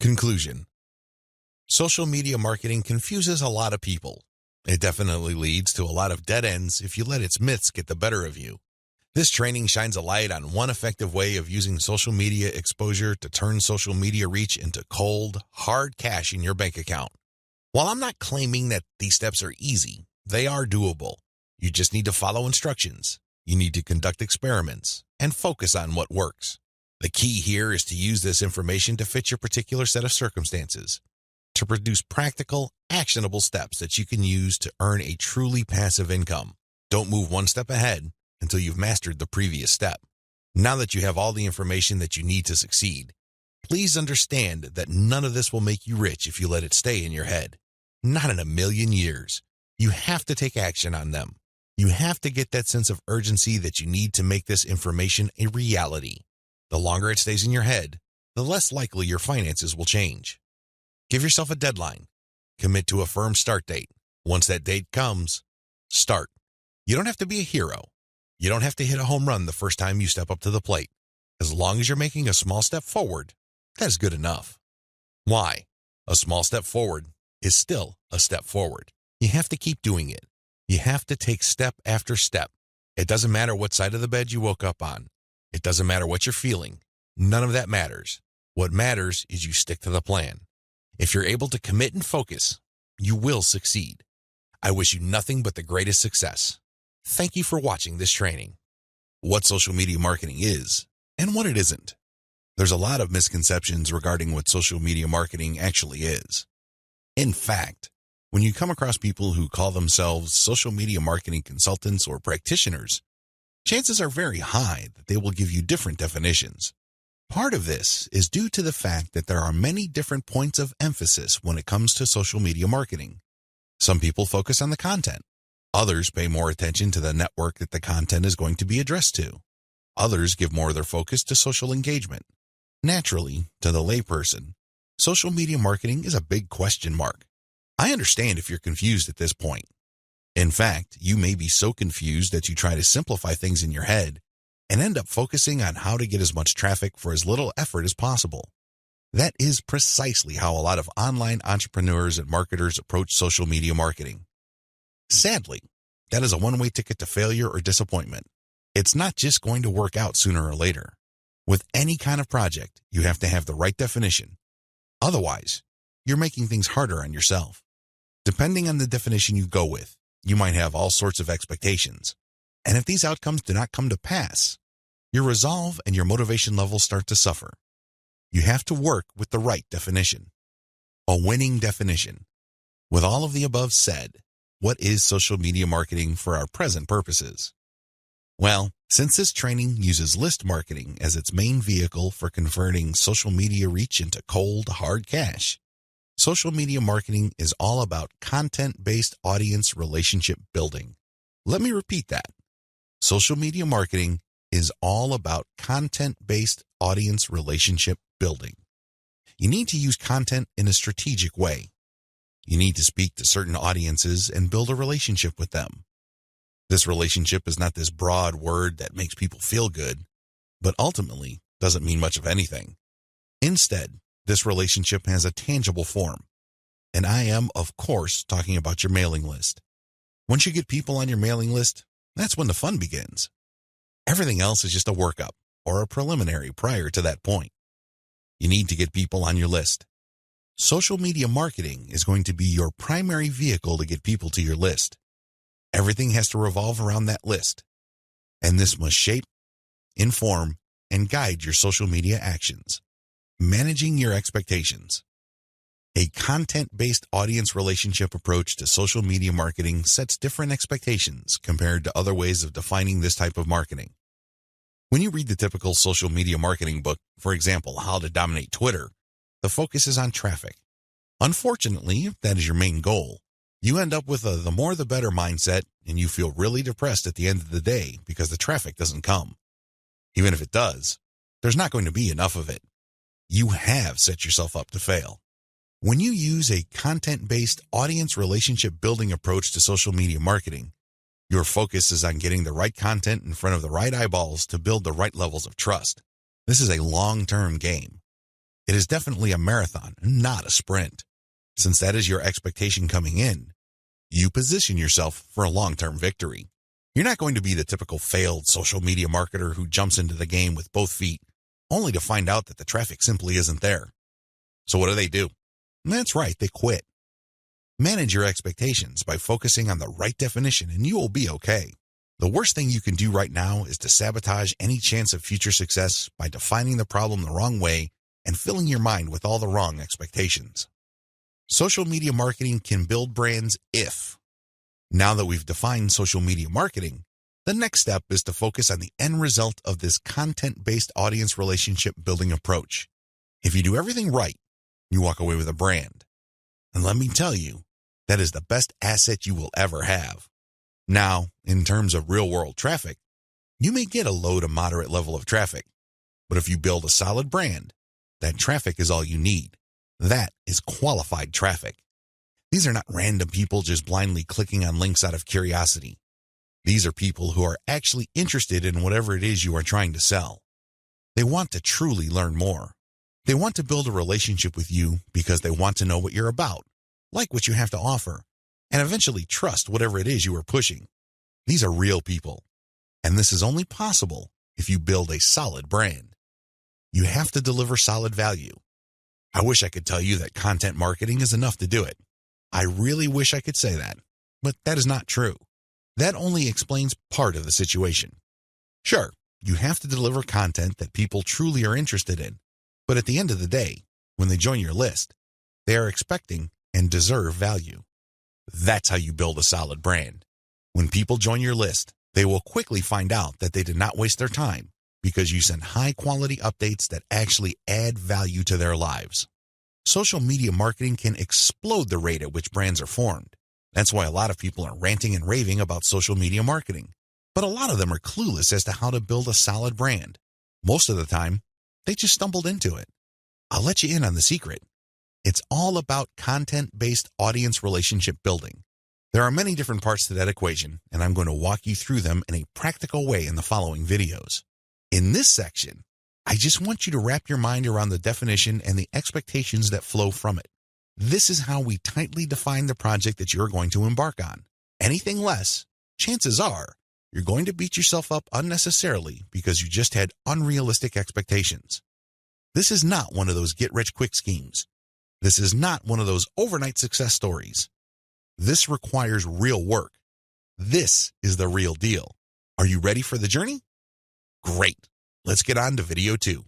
Conclusion. Social media marketing confuses a lot of people. It definitely leads to a lot of dead ends if you let its myths get the better of you. This training shines a light on one effective way of using social media exposure to turn social media reach into cold, hard cash in your bank account. While I'm not claiming that these steps are easy, they are doable. You just need to follow instructions. You need to conduct experiments and focus on what works. The key here is to use this information to fit your particular set of circumstances, to produce practical, actionable steps that you can use to earn a truly passive income. Don't move one step ahead until you've mastered the previous step. Now that you have all the information that you need to succeed, please understand that none of this will make you rich if you let it stay in your head. Not in a million years. You have to take action on them. You have to get that sense of urgency that you need to make this information a reality. The longer it stays in your head, the less likely your finances will change. Give yourself a deadline. Commit to a firm start date. Once that date comes, start. You don't have to be a hero. You don't have to hit a home run the first time you step up to the plate. As long as you're making a small step forward, that is good enough. Why? A small step forward is still a step forward. You have to keep doing it. You have to take step after step. It doesn't matter what side of the bed you woke up on. It doesn't matter what you're feeling. None of that matters. What matters is you stick to the plan. If you're able to commit and focus, you will succeed. I wish you nothing but the greatest success. Thank you for watching this training. What social media marketing is and what it isn't. There's a lot of misconceptions regarding what social media marketing actually is. In fact, when you come across people who call themselves social media marketing consultants or practitioners, chances are very high that they will give you different definitions. Part of this is due to the fact that there are many different points of emphasis when it comes to social media marketing. Some people focus on the content. Others pay more attention to the network that the content is going to be addressed to. Others give more of their focus to social engagement. Naturally, to the layperson, social media marketing is a big question mark. I understand if you're confused at this point. In fact, you may be so confused that you try to simplify things in your head and end up focusing on how to get as much traffic for as little effort as possible. That is precisely how a lot of online entrepreneurs and marketers approach social media marketing. Sadly, that is a one-way ticket to failure or disappointment. It's not just going to work out sooner or later. With any kind of project, you have to have the right definition. Otherwise, you're making things harder on yourself. Depending on the definition you go with, you might have all sorts of expectations. And if these outcomes do not come to pass, your resolve and your motivation levels start to suffer. You have to work with the right definition. A winning definition. With all of the above said, what is social media marketing for our present purposes? Well, since this training uses list marketing as its main vehicle for converting social media reach into cold, hard cash, social media marketing is all about content-based audience relationship building. Let me repeat that. Social media marketing is all about content-based audience relationship building. You need to use content in a strategic way. You need to speak to certain audiences and build a relationship with them. This relationship is not this broad word that makes people feel good, but ultimately doesn't mean much of anything. Instead, this relationship has a tangible form. And I am, of course, talking about your mailing list. Once you get people on your mailing list, that's when the fun begins. Everything else is just a workup or a preliminary prior to that point. You need to get people on your list. Social media marketing is going to be your primary vehicle to get people to your list. Everything has to revolve around that list. And this must shape, inform, and guide your social media actions. Managing your expectations. A content-based audience relationship approach to social media marketing sets different expectations compared to other ways of defining this type of marketing. When you read the typical social media marketing book, for example, How to Dominate Twitter, the focus is on traffic. Unfortunately, if that is your main goal, you end up with a the more the better mindset, and you feel really depressed at the end of the day because the traffic doesn't come. Even if it does, there's not going to be enough of it. You have set yourself up to fail. When you use a content-based audience relationship building approach to social media marketing, your focus is on getting the right content in front of the right eyeballs to build the right levels of trust. This is a long-term game. It is definitely a marathon, not a sprint. Since that is your expectation coming in, you position yourself for a long-term victory. You're not going to be the typical failed social media marketer who jumps into the game with both feet, only to find out that the traffic simply isn't there. So what do? That's right, they quit. Manage your expectations by focusing on the right definition and you will be okay. The worst thing you can do right now is to sabotage any chance of future success by defining the problem the wrong way and filling your mind with all the wrong expectations. Social media marketing can build brands if. Now that we've defined social media marketing, the next step is to focus on the end result of this content-based audience relationship building approach. If you do everything right, you walk away with a brand. And let me tell you, that is the best asset you will ever have. Now, in terms of real-world traffic, you may get a low to moderate level of traffic, but if you build a solid brand, that traffic is all you need. That is qualified traffic. These are not random people just blindly clicking on links out of curiosity. These are people who are actually interested in whatever it is you are trying to sell. They want to truly learn more. They want to build a relationship with you because they want to know what you're about, like what you have to offer, and eventually trust whatever it is you are pushing. These are real people, and this is only possible if you build a solid brand. You have to deliver solid value. I wish I could tell you that content marketing is enough to do it. I really wish I could say that, but that is not true. That only explains part of the situation. Sure, you have to deliver content that people truly are interested in, but at the end of the day, when they join your list, they are expecting and deserve value. That's how you build a solid brand. When people join your list, they will quickly find out that they did not waste their time because you send high-quality updates that actually add value to their lives. Social media marketing can explode the rate at which brands are formed. That's why a lot of people are ranting and raving about social media marketing. But a lot of them are clueless as to how to build a solid brand. Most of the time, they just stumbled into it. I'll let you in on the secret. It's all about content-based audience relationship building. There are many different parts to that equation, and I'm going to walk you through them in a practical way in the following videos. In this section, I just want you to wrap your mind around the definition and the expectations that flow from it. This is how we tightly define the project that you're going to embark on. Anything less, chances are, you're going to beat yourself up unnecessarily because you just had unrealistic expectations. This is not one of those get-rich-quick schemes. This is not one of those overnight success stories. This requires real work. This is the real deal. Are you ready for the journey? Great. Let's get on to video 2.